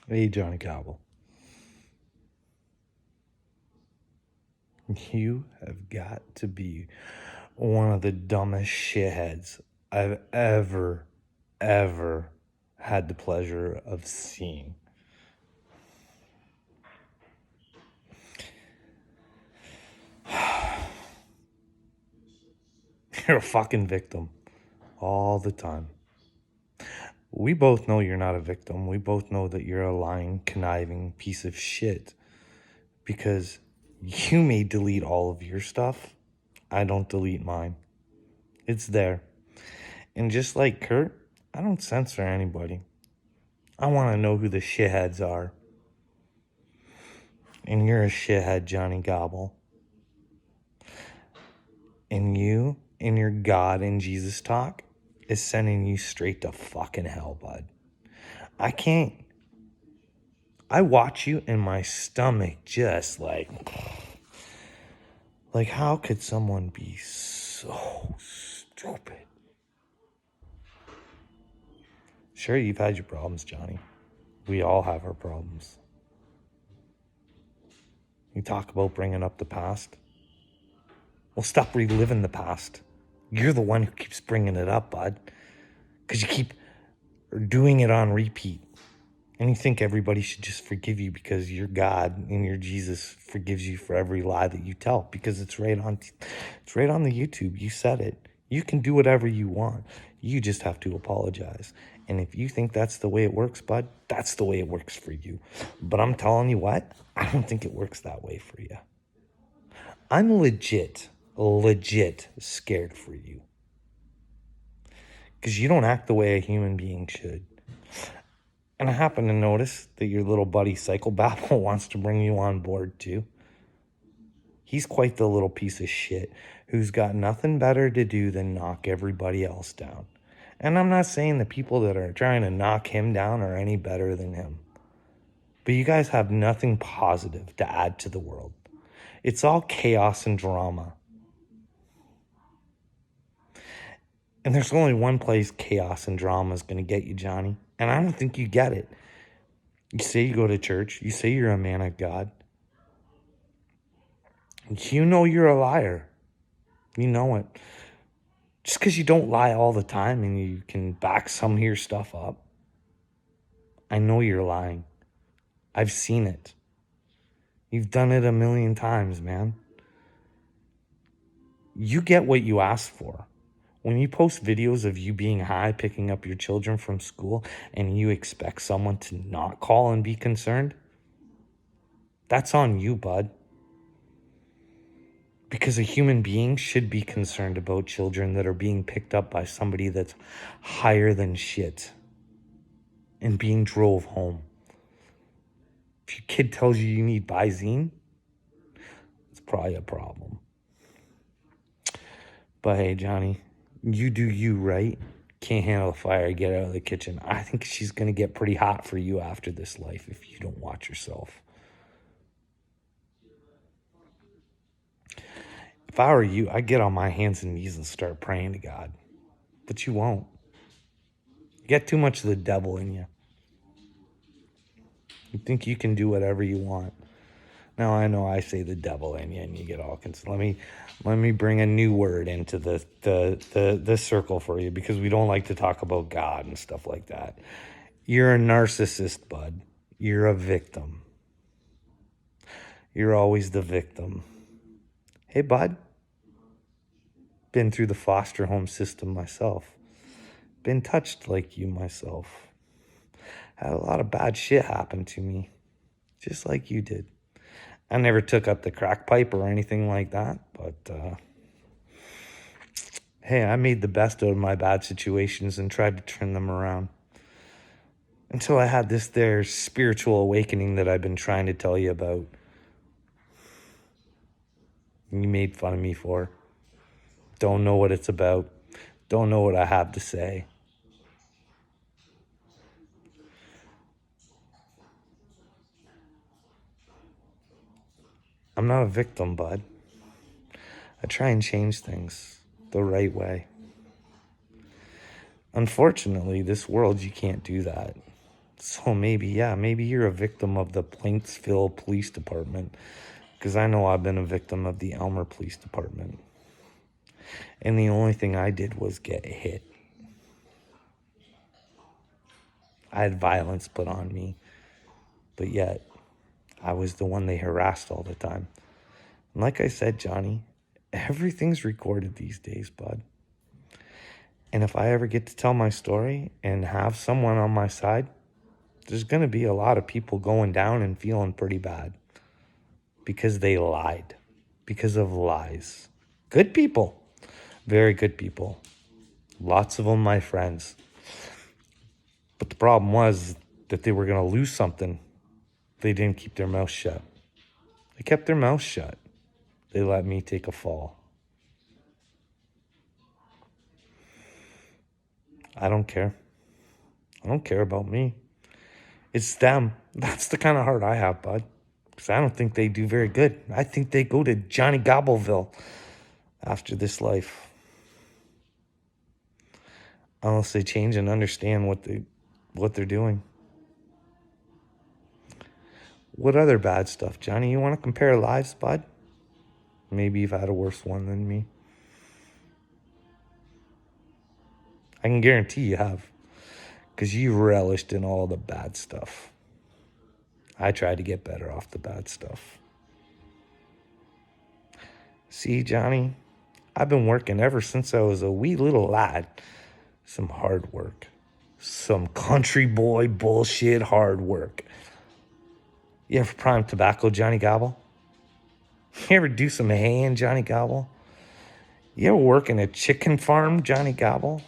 Hey, Johnny Cobble. You have got to be one of the dumbest shitheads I've ever had the pleasure of seeing. You're a fucking victim all the time. We both know you're not a victim. We both know that you're a lying, conniving piece of shit because you may delete all of your stuff. I don't delete mine. It's there. And just like Kurt, I don't censor anybody. I want to know who the shitheads are. And you're a shithead, Johnny Gobble. And you and your God and Jesus talk is sending you straight to fucking hell, bud. I can't. I watch you and my stomach just like how could someone be so stupid? Sure, you've had your problems, Johnny. We all have our problems. You talk about bringing up the past. Well, stop reliving the past. You're the one who keeps bringing it up, bud. Because you keep doing it on repeat. And you think everybody should just forgive you because your God and your Jesus forgives you for every lie that you tell because it's right on the YouTube. You said it. You can do whatever you want. You just have to apologize. And if you think that's the way it works, bud, that's the way it works for you. But I'm telling you what, I don't think it works that way for you. I'm legit scared for you. Because you don't act the way a human being should. And I happen to notice that your little buddy Psychobabble wants to bring you on board too. He's quite the little piece of shit who's got nothing better to do than knock everybody else down. And I'm not saying the people that are trying to knock him down are any better than him. But you guys have nothing positive to add to the world. It's all chaos and drama. And there's only one place chaos and drama is going to get you, Johnny. And I don't think you get it. You say you go to church. You say you're a man of God. You know you're a liar. You know it. Just because you don't lie all the time and you can back some of your stuff up. I know you're lying. I've seen it. You've done it a million times, man. You get what you ask for. When you post videos of you being high, picking up your children from school, and you expect someone to not call and be concerned, that's on you, bud. Because a human being should be concerned about children that are being picked up by somebody that's higher than shit and being drove home. If your kid tells you you need Visine, it's probably a problem. But hey, Johnny, you do you, right? Can't handle the fire, get out of the kitchen. I think she's going to get pretty hot for you after this life if you don't watch yourself. If I were you, I'd get on my hands and knees and start praying to God. But you won't. You got too much of the devil in you. You think you can do whatever you want. Now I know I say the devil in you and you get all concerned. Let me bring a new word into the circle for you because we don't like to talk about God and stuff like that. You're a narcissist, bud. You're a victim. You're always the victim. Hey, bud. Been through the foster home system myself. Been touched like you myself. Had a lot of bad shit happen to me. Just like you did. I never took up the crack pipe or anything like that, but hey, I made the best out of my bad situations and tried to turn them around. Until I had this there spiritual awakening that I've been trying to tell you about. You made fun of me for. Don't know what it's about. Don't know what I have to say. I'm not a victim, bud. I try and change things the right way. Unfortunately, this world, you can't do that. So maybe you're a victim of the Plainsville Police Department, because I know I've been a victim of the Elmer Police Department. And the only thing I did was get hit. I had violence put on me, but yet I was the one they harassed all the time. And like I said, Johnny, everything's recorded these days, bud. And if I ever get to tell my story and have someone on my side, there's going to be a lot of people going down and feeling pretty bad because they lied, because of lies. Good people, very good people. Lots of them my friends. But the problem was that they were going to lose something. They didn't keep their mouth shut. They kept their mouth shut. They let me take a fall. I don't care. I don't care about me. It's them. That's the kind of heart I have, bud. Because I don't think they do very good. I think they go to Johnny Gobbleville after this life. Unless they change and understand what they're doing. What other bad stuff, Johnny? You want to compare lives, bud? Maybe you've had a worse one than me. I can guarantee you have. Because you relished in all the bad stuff. I tried to get better off the bad stuff. See, Johnny, I've been working ever since I was a wee little lad. Some hard work. Some country boy bullshit hard work. You ever prime tobacco, Johnny Gobble? You ever do some haying, Johnny Gobble? You ever work in a chicken farm, Johnny Gobble?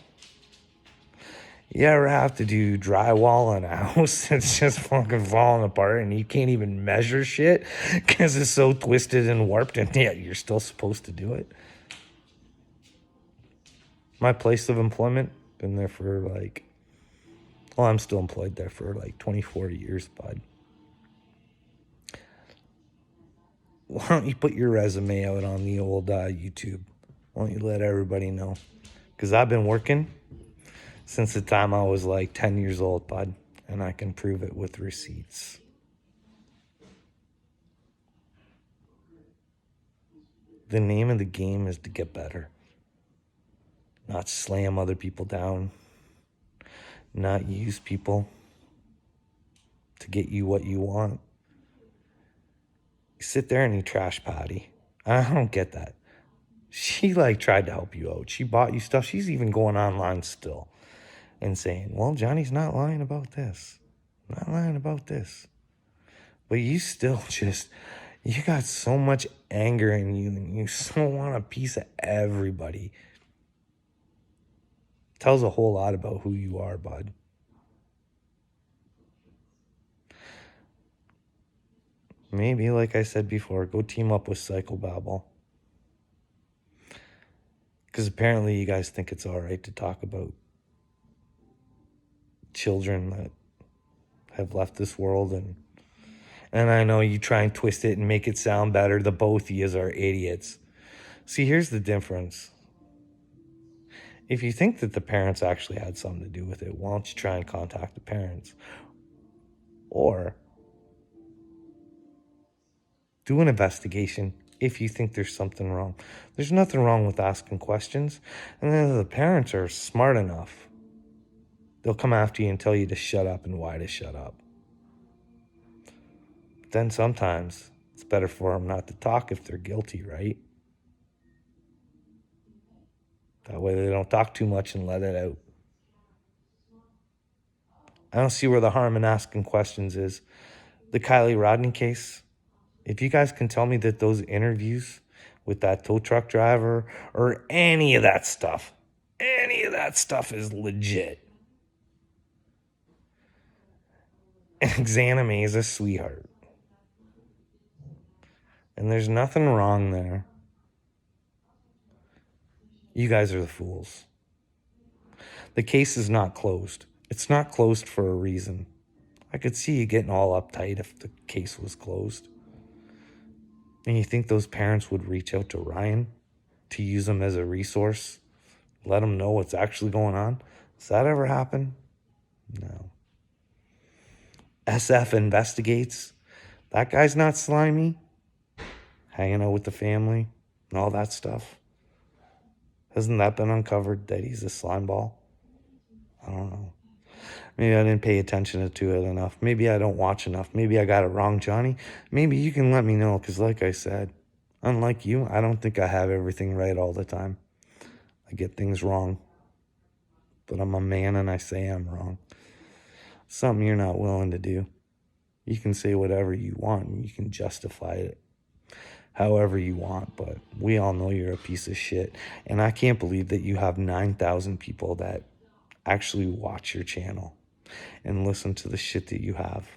You ever have to do drywall in a house that's just fucking falling apart and you can't even measure shit because it's so twisted and warped, and yet you're still supposed to do it? My place of employment, been there for I'm still employed there for 24 years, bud. Why don't you put your resume out on the old YouTube? Why don't you let everybody know? Because I've been working since the time I was 10 years old, bud. And I can prove it with receipts. The name of the game is to get better. Not slam other people down. Not use people to get you what you want. You sit there and you trash Patty. I don't get that. She tried to help you out. She bought you stuff. She's even going online still and saying, well, Johnny's not lying about this. Not lying about this. But you still you got so much anger in you and you so want a piece of everybody. Tells a whole lot about who you are, bud. Maybe, like I said before, go team up with Psychobabble. Because apparently you guys think it's all right to talk about children that have left this world. And I know you try and twist it and make it sound better. The both of yous are idiots. See, here's the difference. If you think that the parents actually had something to do with it, why don't you try and contact the parents? Or do an investigation if you think there's something wrong. There's nothing wrong with asking questions. And then if the parents are smart enough, they'll come after you and tell you to shut up and why to shut up. But then sometimes it's better for them not to talk if they're guilty, right? That way they don't talk too much and let it out. I don't see where the harm in asking questions is. The Kylie Rodney case, if you guys can tell me that those interviews with that tow truck driver or any of that stuff is legit. And Xaname is a sweetheart. And there's nothing wrong there. You guys are the fools. The case is not closed. It's not closed for a reason. I could see you getting all uptight if the case was closed. And you think those parents would reach out to Ryan to use him as a resource? Let him know what's actually going on? Does that ever happen? No. SF Investigates. That guy's not slimy. Hanging out with the family and all that stuff. Hasn't that been uncovered that he's a slime ball? I don't know. Maybe I didn't pay attention to it enough. Maybe I don't watch enough. Maybe I got it wrong, Johnny. Maybe you can let me know, because like I said, unlike you, I don't think I have everything right all the time. I get things wrong. But I'm a man and I say I'm wrong. Something you're not willing to do. You can say whatever you want and you can justify it however you want, but we all know you're a piece of shit. And I can't believe that you have 9,000 people that actually watch your channel and listen to the shit that you have.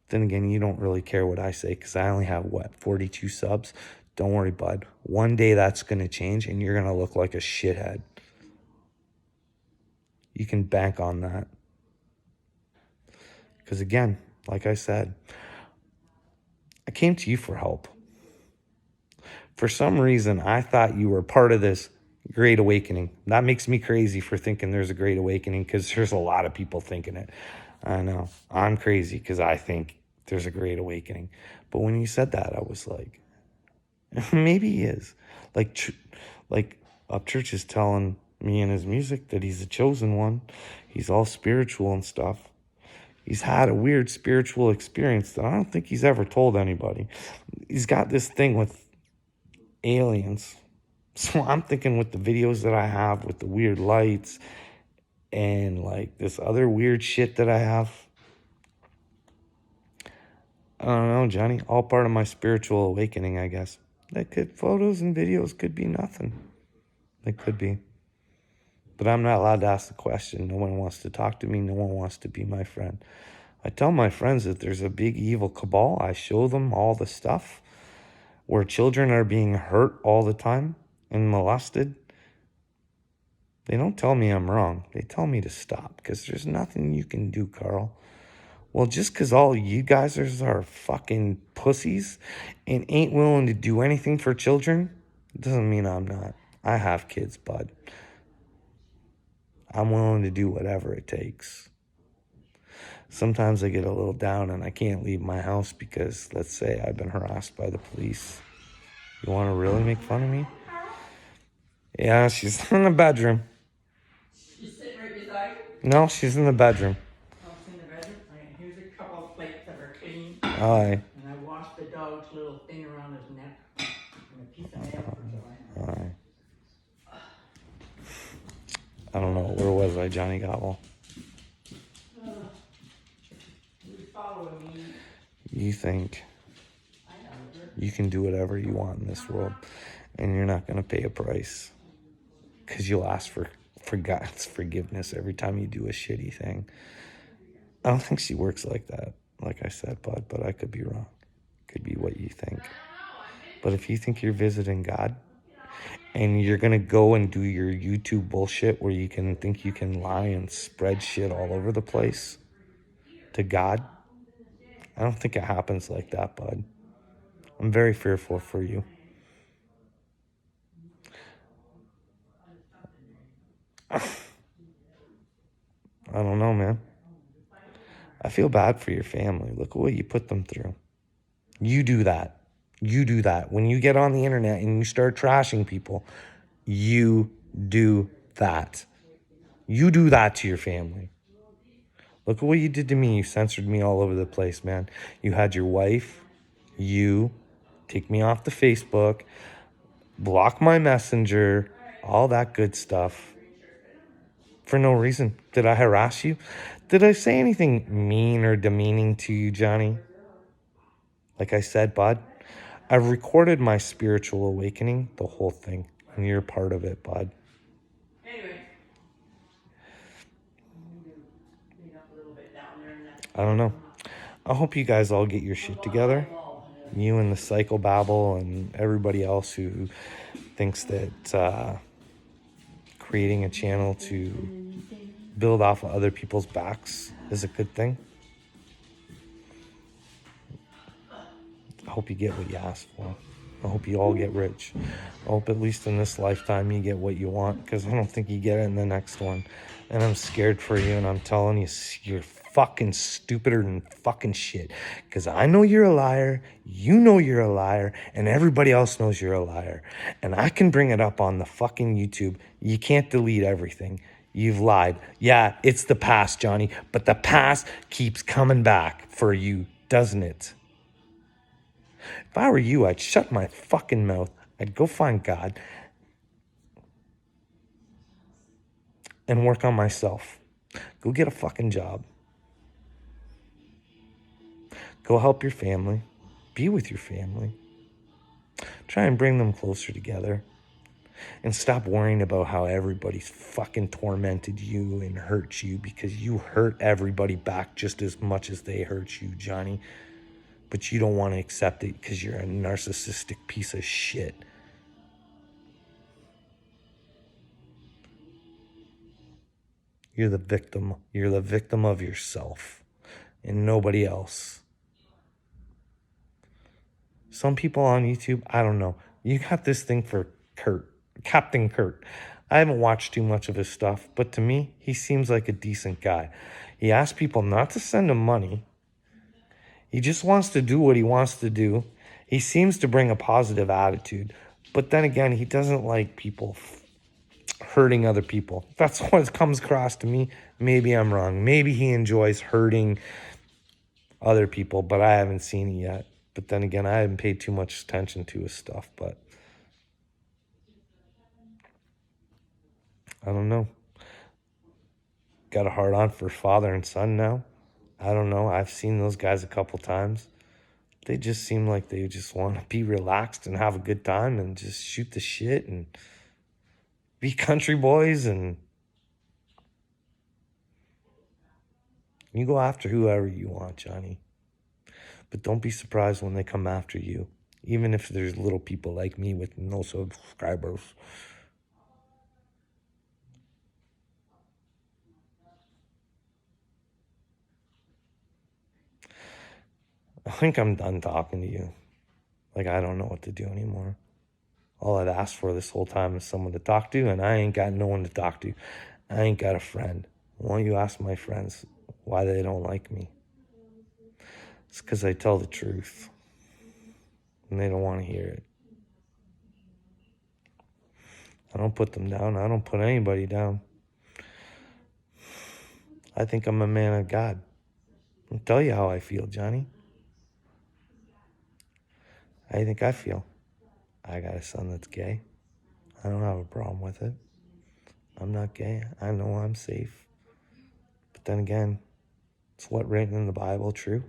Then again, you don't really care what I say, because I only have, 42 subs? Don't worry, bud. One day that's going to change and you're going to look like a shithead. You can bank on that. Because again, like I said, I came to you for help. For some reason, I thought you were part of this great awakening. That makes me crazy for thinking there's a great awakening, because there's a lot of people thinking it. I know. I'm crazy because I think there's a great awakening. But when you said that, I was like, maybe he is. Like Upchurch is telling me in his music that he's a chosen one. He's all spiritual and stuff. He's had a weird spiritual experience that I don't think he's ever told anybody. He's got this thing with aliens. So I'm thinking, with the videos that I have with the weird lights and like this other weird shit that I have, I don't know, Johnny, all part of my spiritual awakening, I guess. Photos and videos could be nothing. They could be. But I'm not allowed to ask the question. No one wants to talk to me. No one wants to be my friend. I tell my friends that there's a big evil cabal. I show them all the stuff where children are being hurt all the time and molested. They don't tell me I'm wrong. They tell me to stop, because there's nothing you can do, Carl. Well, just because all you guys are fucking pussies and ain't willing to do anything for children, doesn't mean I'm not. I have kids, bud. I'm willing to do whatever it takes. Sometimes I get a little down and I can't leave my house because, let's say, I've been harassed by the police. You want to really make fun of me? Yeah, she's in the bedroom. She's sitting right beside you? No, she's in the bedroom. Oh, she's in the bedroom? Okay, here's a couple of plates that are clean. Aye. And I washed the dog's little thing around his neck. And a piece of nail for Joanna. Aye. I don't know. Where was I, Johnny Gobble? Who's following me? You think I know her. you can do whatever you want in this world, and you're not going to pay a price, because you'll ask for God's forgiveness every time you do a shitty thing. I don't think she works like that, like I said, bud, but I could be wrong. Could be what you think. But if you think you're visiting God, and you're going to go and do your YouTube bullshit where you can think you can lie and spread shit all over the place to God, I don't think it happens like that, bud. I'm very fearful for you. I don't know, man. I feel bad for your family. Look at what you put them through. You do that. You do that. When you get on the internet and you start trashing people, you do that. You do that to your family. Look at what you did to me. You censored me all over the place, man. You had your wife, you, take me off the Facebook, block my messenger, all that good stuff. For no reason. Did I harass you? Did I say anything mean or demeaning to you, Johnny? Like I said, bud, I've recorded my spiritual awakening, the whole thing, and you're part of it, bud. Anyway. Clean up a little bit down there and that's I don't know. I hope you guys all get your shit together. You and the Psychobabble and everybody else who thinks that creating a channel to build off of other people's backs is a good thing. I hope you get what you asked for. I hope you all get rich. I hope at least in this lifetime you get what you want, because I don't think you get it in the next one. And I'm scared for you, and I'm telling you, you're fucking stupider than fucking shit. Because I know you're a liar, you know you're a liar, and everybody else knows you're a liar. And I can bring it up on the fucking YouTube. You can't delete everything. You've lied. Yeah, it's the past, Johnny, but the past keeps coming back for you, doesn't it? If I were you, I'd shut my fucking mouth. I'd go find God and work on myself. Go get a fucking job. Go help your family. Be with your family. Try and bring them closer together. And stop worrying about how everybody's fucking tormented you and hurt you, because you hurt everybody back just as much as they hurt you, Johnny. But you don't want to accept it because you're a narcissistic piece of shit. You're the victim. You're the victim of yourself and nobody else. Some people on YouTube, I don't know. You got this thing for Kurt, Captain Kurt. I haven't watched too much of his stuff, but to me, he seems like a decent guy. He asks people not to send him money. He just wants to do what he wants to do. He seems to bring a positive attitude, but then again, he doesn't like people hurting other people. That's what it comes across to me. Maybe I'm wrong. Maybe he enjoys hurting other people, but I haven't seen it yet. But then again, I haven't paid too much attention to his stuff, but I don't know. Got a hard on for father and son now. I don't know. I've seen those guys a couple times. They just seem like they just want to be relaxed and have a good time and just shoot the shit and be country boys, and you go after whoever you want, Johnny. But don't be surprised when they come after you, even if there's little people like me with no subscribers. I think I'm done talking to you. Like, I don't know what to do anymore. All I'd asked for this whole time is someone to talk to, and I ain't got no one to talk to. I ain't got a friend. Why don't you ask my friends why they don't like me? It's because I tell the truth, and they don't want to hear it. I don't put them down. I don't put anybody down. I think I'm a man of God. I'll tell you how I feel, Johnny. I think I feel. I got a son that's gay. I don't have a problem with it. I'm not gay. I know I'm safe. But then again, it's what written in the Bible true?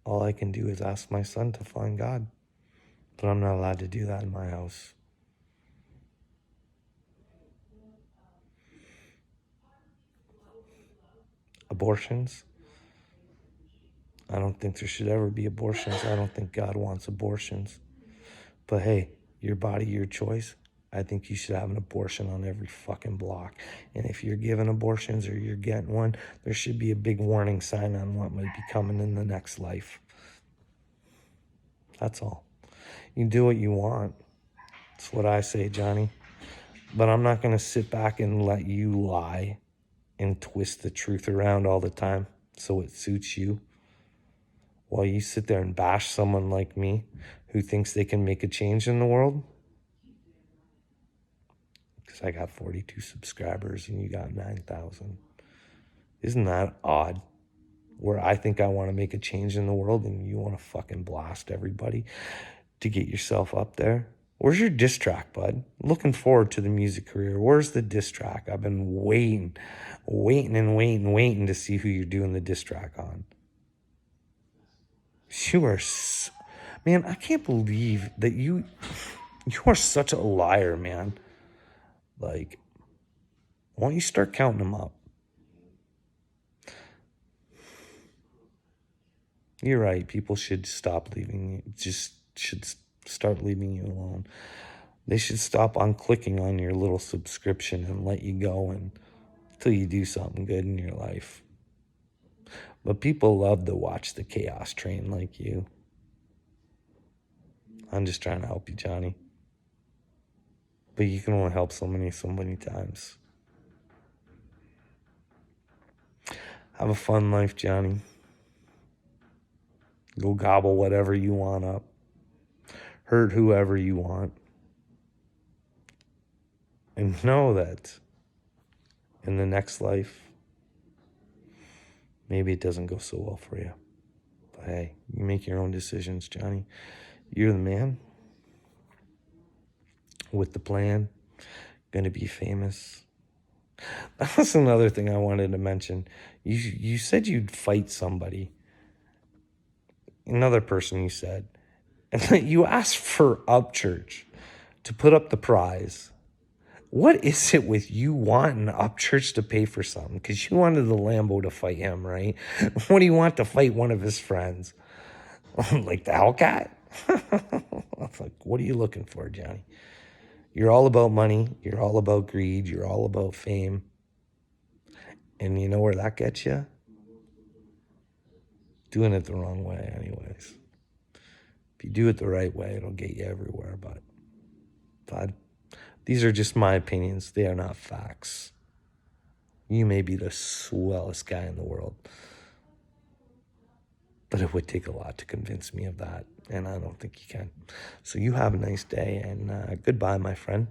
All I can do is ask my son to find God. But I'm not allowed to do that in my house. Abortions? I don't think there should ever be abortions. I don't think God wants abortions. But hey, your body, your choice. I think you should have an abortion on every fucking block. And if you're giving abortions or you're getting one, there should be a big warning sign on what might be coming in the next life. That's all. You do what you want. That's what I say, Johnny. But I'm not going to sit back and let you lie and twist the truth around all the time so it suits you, while you sit there and bash someone like me who thinks they can make a change in the world. Because I got 42 subscribers and you got 9,000. Isn't that odd? Where I think I want to make a change in the world and you want to fucking blast everybody to get yourself up there. Where's your diss track, bud? Looking forward to the music career. Where's the diss track? I've been waiting to see who you're doing the diss track on. You are, man, I can't believe that you are such a liar, man. Like, why don't you start counting them up? You're right. People should stop leaving you. Just should start leaving you alone. They should stop clicking on your little subscription and let you go until you do something good in your life. But people love to watch the chaos train like you. I'm just trying to help you, Johnny. But you can only help so many times. Have a fun life, Johnny. Go gobble whatever you want up. Hurt whoever you want. And know that in the next life, maybe it doesn't go so well for you. But hey, you make your own decisions, Johnny. You're the man with the plan, gonna be famous. That's another thing I wanted to mention. You said you'd fight somebody. Another person you said. And that you asked for Upchurch to put up the prize. What is it with you wanting Upchurch to pay for something? Because you wanted the Lambo to fight him, right? What do you want to fight one of his friends? Like the Hellcat? I'm like, what are you looking for, Johnny? You're all about money. You're all about greed. You're all about fame. And you know where that gets you? Doing it the wrong way anyways. If you do it the right way, it'll get you everywhere. But these are just my opinions. They are not facts. You may be the swellest guy in the world, but it would take a lot to convince me of that, and I don't think you can. So you have a nice day, and goodbye, my friend.